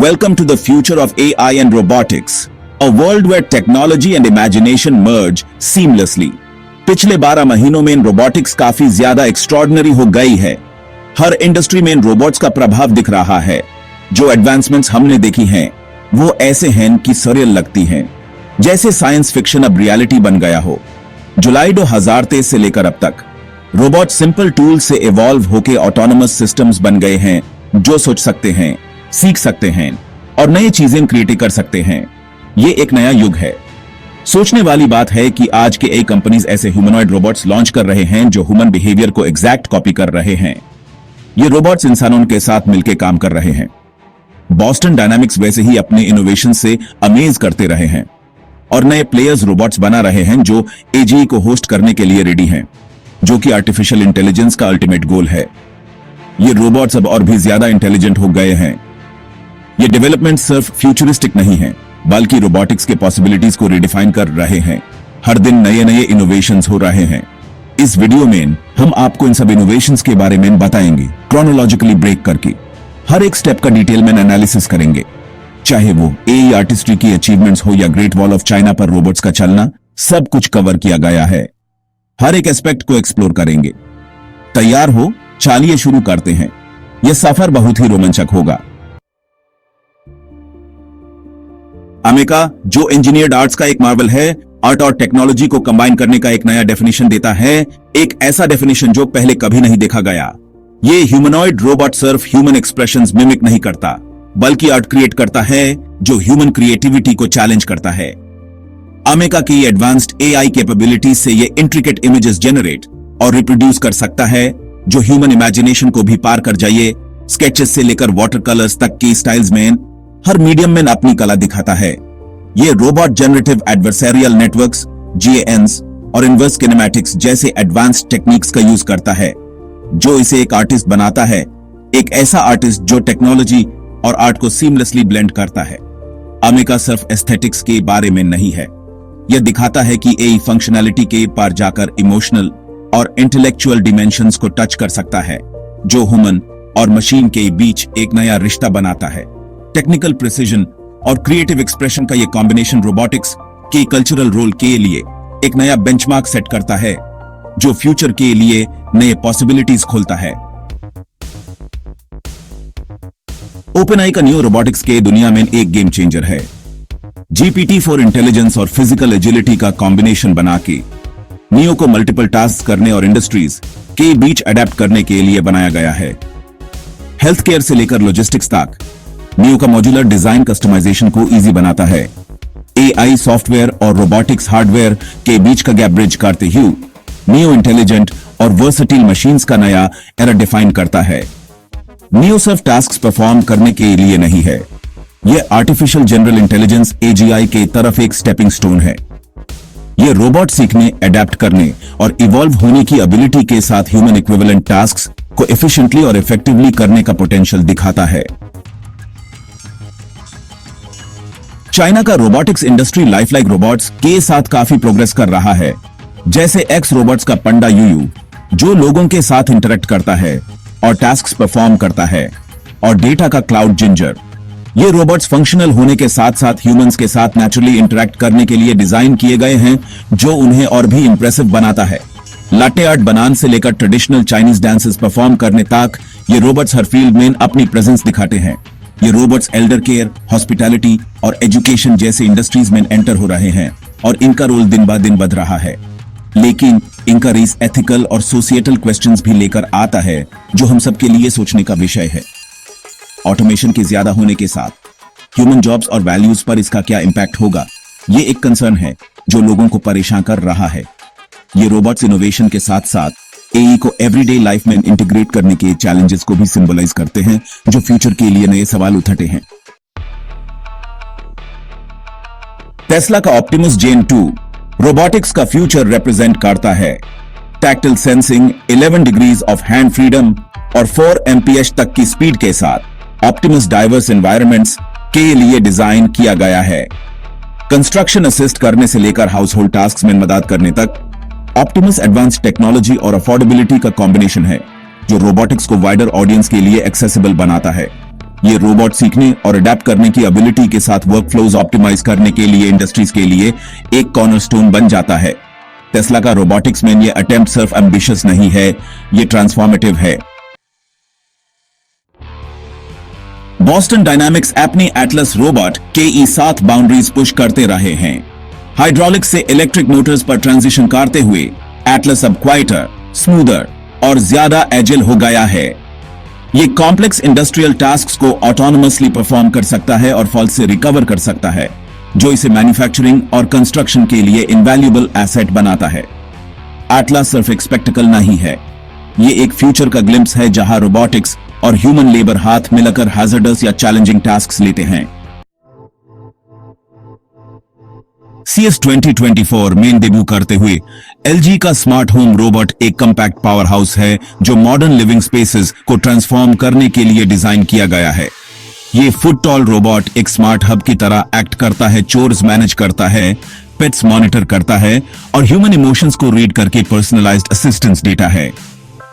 Welcome to the future of AI and robotics, a world where technology and imagination merge seamlessly. पिछले 12 महीनों में इन robotics काफी ज्यादा extraordinary हो गई है। हर इंडस्ट्री में इन रोबोट्स का प्रभाव दिख रहा है। जो एडवांसमेंट्स हमने देखी हैं, वो ऐसे हैं कि सरियल लगती हैं, जैसे साइंस फिक्शन अब रियलिटी बन गया हो। जुलाई 2023 से लेकर अब तक रोबोट सिंपल टूल से इवॉल्व होकर ऑटोनोमस सिस्टम्स बन गए हैं, जो सोच सकते हैं, सीख सकते हैं और नई चीजें क्रिएट कर सकते हैं। ये एक नया युग है। सोचने वाली बात है कि आज के कई कंपनीज ऐसे ह्यूमनॉइड रोबोट्स लॉन्च कर रहे हैं जो ह्यूमन बिहेवियर को एग्जैक्ट कॉपी कर रहे हैं। ये रोबोट्स इंसानों के साथ मिलकर काम कर रहे हैं। बॉस्टन डायनामिक्स वैसे ही अपने इनोवेशन से अमेज करते रहे हैं और नए प्लेयर्स रोबोट्स बना रहे हैं जो एजीई को होस्ट करने के लिए रेडी हैं, जो कि आर्टिफिशियल इंटेलिजेंस का अल्टीमेट गोल है। ये रोबोट्स अब और भी ज्यादा इंटेलिजेंट हो गए हैं। ये डेवलपमेंट सिर्फ फ्यूचरिस्टिक नहीं है, बल्कि रोबोटिक्स के पॉसिबिलिटीज को रिडिफाइन कर रहे हैं। हर दिन नए नए इनोवेशंस हो रहे हैं। इस वीडियो में हम आपको इन सब इनोवेशंस के बारे में बताएंगे, क्रोनोलॉजिकली ब्रेक करके। हर एक स्टेप का डिटेल में एनालिसिस करेंगे, चाहे वो एआई आर्टिस्ट्री की अचीवमेंट्स हो या ग्रेट वॉल ऑफ चाइना पर रोबोट्स का चलना, सब कुछ कवर किया गया है। हर एक एस्पेक्ट को एक्सप्लोर करेंगे। तैयार हो? चलिए शुरू करते हैं। यह सफर बहुत ही रोमांचक होगा। अमेका, जो इंजीनियर्ड आर्ट्स का एक मार्वल है, आर्ट और टेक्नोलॉजी को कंबाइन करने का एक नया डेफिनेशन देता है, एक ऐसा डेफिनेशन जो पहले कभी नहीं देखा गया। ये ह्यूमनॉइड रोबोट सिर्फ ह्यूमन एक्सप्रेशंस मिमिक नहीं करता, बल्कि आर्ट क्रिएट करता है जो ह्यूमन क्रिएटिविटी को चैलेंज करता है। अमेका की एडवांस्ड एआई कैपेबिलिटीज से ये इंट्रिकेट इमेजेस जनरेट और रिप्रोड्यूस कर सकता है जो ह्यूमन इमेजिनेशन को भी पार कर जाइए। स्केचेस से लेकर वाटर कलर्स तक की स्टाइल्स में हर मीडियम में अपनी कला दिखाता है। ये रोबोट जनरेटिव एडवर्सरियल नेटवर्क्स, जीएएनस और इनवर्स किनेमैटिक्स जैसे एडवांस्ड टेक्निक्स का यूज करता है, जो इसे एक आर्टिस्ट बनाता है, एक ऐसा आर्टिस्ट जो टेक्नोलॉजी और आर्ट को सीमलेसली ब्लेंड करता है। अमेका सिर्फ एस्थेटिक्स के बारे में नहीं है, यह दिखाता है कि एआई फंक्शनैलिटी के पार जाकर इमोशनल और इंटेलेक्चुअल डिमेंशंस को टच कर सकता है, जो ह्यूमन और मशीन के बीच एक नया रिश्ता बनाता है। टेक्निकल प्रिसीजन और क्रिएटिव एक्सप्रेशन का यह कॉम्बिनेशन रोबोटिक्स के कल्चरल रोल के लिए एक नया बेंचमार्क सेट करता है, जो फ्यूचर के लिए नए पॉसिबिलिटीज खोलता है। ओपनआई का न्यू रोबोटिक्स के दुनिया में एक गेम चेंजर है। GPT-4 इंटेलिजेंस और फिजिकल एजिलिटी का कॉम्बिनेशन बना के नियो को मल्टीपल टास्क करने और इंडस्ट्रीज के बीच अडेप्ट करने के लिए बनाया गया है। हेल्थ केयर से लेकर लॉजिस्टिक्स तक नियो का मॉड्यूलर डिजाइन कस्टमाइजेशन को इजी बनाता है। एआई सॉफ्टवेयर और रोबोटिक्स हार्डवेयर के बीच का गैप ब्रिज करते हुए नियो इंटेलिजेंट और वर्सेटाइल मशीन्स का नया एरा डिफाइन करता है। नियो सिर्फ टास्क परफॉर्म करने के लिए नहीं है, यह आर्टिफिशियल जनरल इंटेलिजेंस एजीआई के तरफ एक स्टेपिंग स्टोन है। यह रोबोट सीखने, अडेप्ट करने और इवॉल्व होने की एबिलिटी के साथ ह्यूमन इक्विवेलेंट टास्क्स को एफिशिएंटली और इफेक्टिवली करने का पोटेंशियल दिखाता है। चाइना का रोबोटिक्स इंडस्ट्री लाइफलाइक रोबोट्स के साथ काफी प्रोग्रेस कर रहा है, जैसे एक्स रोबोट्स का पंडा यूयू, जो लोगों के साथ इंटरेक्ट करता है और टास्क्स परफॉर्म करता है, और डेटा का क्लाउड जिंजर। ये रोबोट्स फंक्शनल होने के साथ साथ ह्यूमंस के साथ नेचुरली इंटरेक्ट करने के लिए डिजाइन किए गए हैं, जो उन्हें और भी इंप्रेसिव बनाता है। लाटे आर्ट बनाने से लेकर ट्रेडिशनल चाइनीज डांसेस परफॉर्म करने तक ये रोबोट्स हर फील्ड में अपनी प्रेजेंस दिखाते हैं। ये रोबोट्स एल्डर केयर, हॉस्पिटैलिटी और एजुकेशन जैसे इंडस्ट्रीज में एंटर हो रहे हैं और इनका रोल दिन ब दिन बढ़ रहा है। लेकिन इनका रेस एथिकल और सोशिएटल क्वेश्चंस भी लेकर आता है, जो हम सबके लिए सोचने का विषय है। ऑटोमेशन के ज्यादा होने के साथ ह्यूमन जॉब्स और वैल्यूज पर इसका क्या इंपैक्ट होगा, ये एक कंसर्न है जो लोगों को परेशान कर रहा है। ये रोबोट्स इनोवेशन के साथ साथ एआई को एवरीडे लाइफ में इंटीग्रेट करने के चैलेंजेस को भी सिंबलाइज करते हैं, जो फ्यूचर के लिए नए सवाल उठाते हैं। टेस्ला का ऑप्टिमस जेन 2 रोबोटिक्स का फ्यूचर रिप्रेजेंट करता है। Tactile sensing, 11 degrees of hand freedom और 4 MPH तक की स्पीड के साथ ऑप्टिमस डाइवर्स एनवायरनमेंट्स के लिए डिजाइन किया गया है। कंस्ट्रक्शन असिस्ट करने से लेकर हाउस होल्ड टास्क में मदद करने तक ऑप्टिमस एडवांस टेक्नोलॉजी और अफोर्डेबिलिटी का कॉम्बिनेशन है, जो रोबोटिक्स को वाइडर ऑडियंस के लिए एक्सेसिबल बनाता है। ये रोबोट सीखने और अडेप्ट करने की एबिलिटी के साथ वर्कफ्लोज ऑप्टिमाइज करने के लिए इंडस्ट्रीज के लिए एक कॉर्नरस्टोन बन जाता है। टेस्ला का रोबोटिक्स में ये अटेम्प्ट सिर्फ एम्बिशियस नहीं है, ये ट्रांसफॉर्मेटिव है। बॉस्टन डायनामिक्स अपनी Atlas robot KE7 boundaries push करते रहे हैं। हाइड्रोलिक्स से इलेक्ट्रिक मोटर्स पर ट्रांजिशन करते हुए एटलस अब क्वाइटर, स्मूदर और ज्यादा एजिल हो गया है। ये कॉम्प्लेक्स इंडस्ट्रियल टास्क्स को ऑटोनोमसली परफॉर्म कर सकता है और फॉल्ट से रिकवर कर सकता है, जो इसे मैन्युफैक्चरिंग और कंस्ट्रक्शन के लिए इनवैल्यूएबल एसेट बनाता है। एटलस सिर्फ एक स्पेक्टिकल नहीं है, ये एक फ्यूचर का ग्लिम्प्स है जहां रोबोटिक्स और ह्यूमन लेबर हाथ मिलाकर हैजर्डस या चैलेंजिंग टास्क्स लेते हैं। CES 2024 मेन डेब्यू करते हुए LG का स्मार्ट होम रोबोट एक कॉम्पैक्ट पावर हाउस है जो मॉडर्न लिविंग स्पेसेस को ट्रांसफॉर्म करने के लिए डिजाइन किया गया है। ये फुट टॉल रोबोट एक स्मार्ट हब की तरह एक्ट करता है, चोर्स मैनेज करता है, पेट्स मॉनिटर करता है और ह्यूमन इमोशंस को रीड करके पर्सनलाइज्ड असिस्टेंस देता है।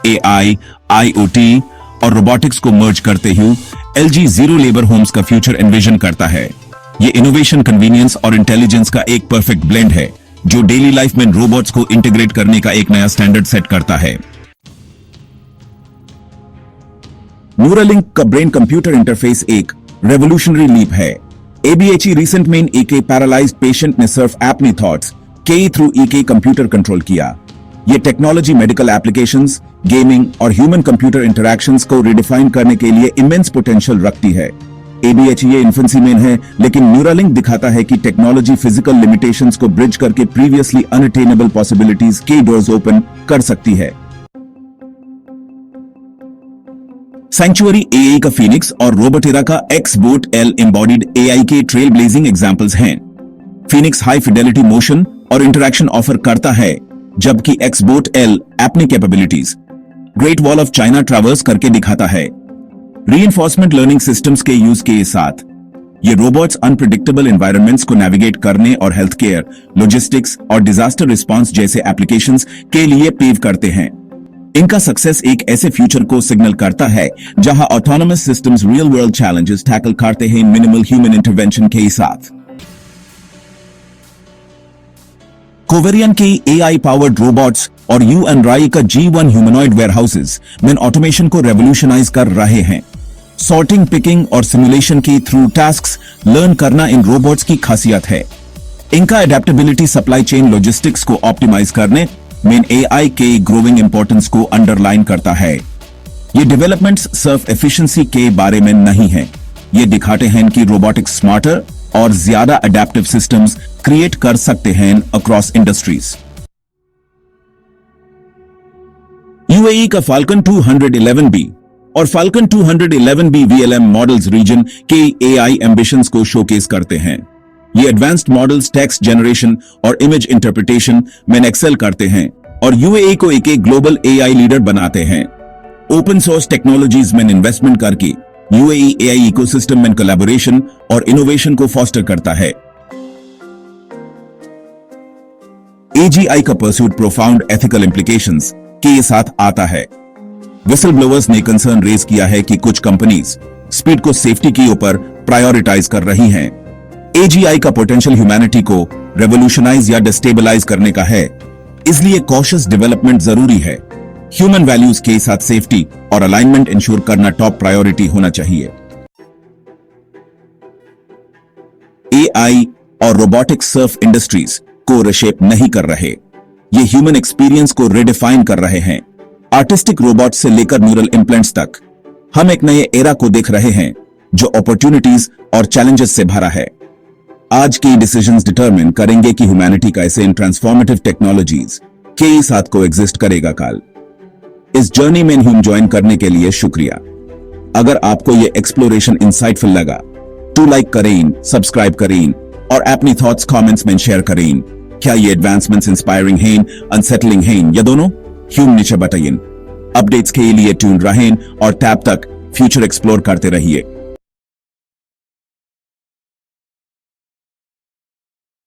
AI, IoT और रोबोटिक्स को मर्ज करते हुए LG जीरो लेबर होम्स का फ्यूचर एनविजन करता है। ये इनोवेशन, कन्वीनियंस और इंटेलिजेंस का एक परफेक्ट ब्लेंड है जो डेली लाइफ में रोबोट्स को इंटीग्रेट करने का एक नया स्टैंडर्ड सेट करता है। न्यूरालिंक का ब्रेन कंप्यूटर इंटरफेस एक रेवोल्यूशनरी लीप है। ABHE रिसेंट में एक पैरालाइज्ड पेशेंट ने सिर्फ अपनी thoughts KE through EK computer control किया। ये टेक्नोलॉजी मेडिकल एप्लीकेशंस, गेमिंग और ह्यूमन कंप्यूटर इंटरैक्शंस को रिडिफाइन करने के लिए इमेंस पोटेंशियल रखती है। ABHE इन्फेंसी में है, लेकिन न्यूरालिंक दिखाता है कि टेक्नोलॉजी फिजिकल लिमिटेशंस को ब्रिज करके प्रीवियसली अनअटेनेबल पॉसिबिलिटीज के डोर्स ओपन कर सकती है। सैंक्चुअरी AI का फीनिक्स और रोबोटेरा का XBOT L एम्बॉडीड AI के ट्रेल ब्लेजिंग एग्जाम्पल्स हैं। फीनिक्स हाई फिडेलिटी मोशन और इंटरैक्शन ऑफर करता है, जबकि XBOT L अपनी capabilities great wall of China traverse करके दिखाता है। रीइंफोर्समेंट लर्निंग सिस्टम्स के यूज के साथ ये रोबोट्स अनप्रेडिक्टेबल एनवायरनमेंट्स को नेविगेट करने और हेल्थ केयर, लॉजिस्टिक्स और डिजास्टर रिस्पांस जैसे एप्लीकेशंस के लिए पेव करते हैं। इनका सक्सेस एक ऐसे फ्यूचर को सिग्नल करता है जहां autonomous systems real world challenges tackle करते हैं मिनिमल ह्यूमन इंटरवेंशन के साथ। कोवेरियन के AI पावर्ड रोबोट्स और U&RI का G1 ह्यूमनॉइड वेयरहाउसेस में ऑटोमेशन को रेवोल्यूशनाइज कर रहे हैं। सॉर्टिंग, पिकिंग और सिमुलेशन के थ्रू टास्क्स लर्न करना इन रोबोट्स की खासियत है। इनका अडेप्टेबिलिटी सप्लाई चेन लॉजिस्टिक्स को ऑप्टिमाइज करने में AI के ग्रोइंग इंपॉर्टेंस को अंडरलाइन करता है। ये डेवलपमेंट्स सिर्फ एफिशिएंसी के बारे में नहीं है, ये दिखाते हैं कि रोबोटिक्स स्मार्टर और ज्यादा अडेप्टिव सिस्टम्स क्रिएट कर सकते हैं अक्रॉस इंडस्ट्रीज। UAE का फाल्कन 211B और Falcon 211B VLM models region के AI एम्बिशंस को शोकेस करते हैं। ये एडवांस्ड मॉडल्स टेक्स्ट जनरेशन और इमेज इंटरप्रिटेशन में एक्सेल करते हैं और UAE को एक ग्लोबल AI लीडर बनाते हैं। ओपन सोर्स टेक्नोलॉजीज में इन्वेस्टमेंट करके UAE AI इकोसिस्टम में कोलैबोरेशन और इनोवेशन को फॉस्टर करता है। AGI का परस्यूट प्रोफाउंड एथिकल इंप्लीकेशंस के साथ आता है। विसल ब्लोअर्स ने कंसर्न रेज किया है कि कुछ कंपनीज स्पीड को सेफ्टी के ऊपर प्रायोरिटाइज कर रही हैं। AGI का पोटेंशियल ह्यूमैनिटी को रेवोल्यूशनाइज या डिस्टेबलाइज करने का है, इसलिए कॉशियस डेवलपमेंट जरूरी है। ह्यूमन वैल्यूज के साथ सेफ्टी और अलाइनमेंट इंश्योर करना टॉप प्रायोरिटी होना चाहिए। AI और रोबोटिक्स सिर्फ इंडस्ट्रीज को रिशेप नहीं कर रहे, ये ह्यूमन एक्सपीरियंस को रिडिफाइन कर रहे हैं। आर्टिस्टिक रोबोट से लेकर न्यूरल इम्प्लांट्स तक हम एक नए एरा को देख रहे हैं जो अपॉर्चुनिटीज और चैलेंजेस से भरा है। आज की डिसीजंस डिटरमिन करेंगे कि ह्यूमैनिटी कैसे इन ट्रांसफॉर्मेटिव टेक्नोलॉजीज के साथ को एग्जिस्ट करेगा कल। इस जर्नी में ह्यूम ज्वाइन करने के लिए शुक्रिया। अगर आपको ये एक्सप्लोरेशन इंसाइटफुल लगा तो लाइक करें, सब्सक्राइब करें और अपनी थॉट्स कमेंट्स में शेयर करें। क्या ये एडवांसमेंट्स इंस्पायरिंग हैं, अनसेटलिंग हैं या दोनों? ह्यूम नीचे बताइए। अपडेट्स के लिए ट्यून रहें और टैब तक फ्यूचर एक्सप्लोर करते रहिए।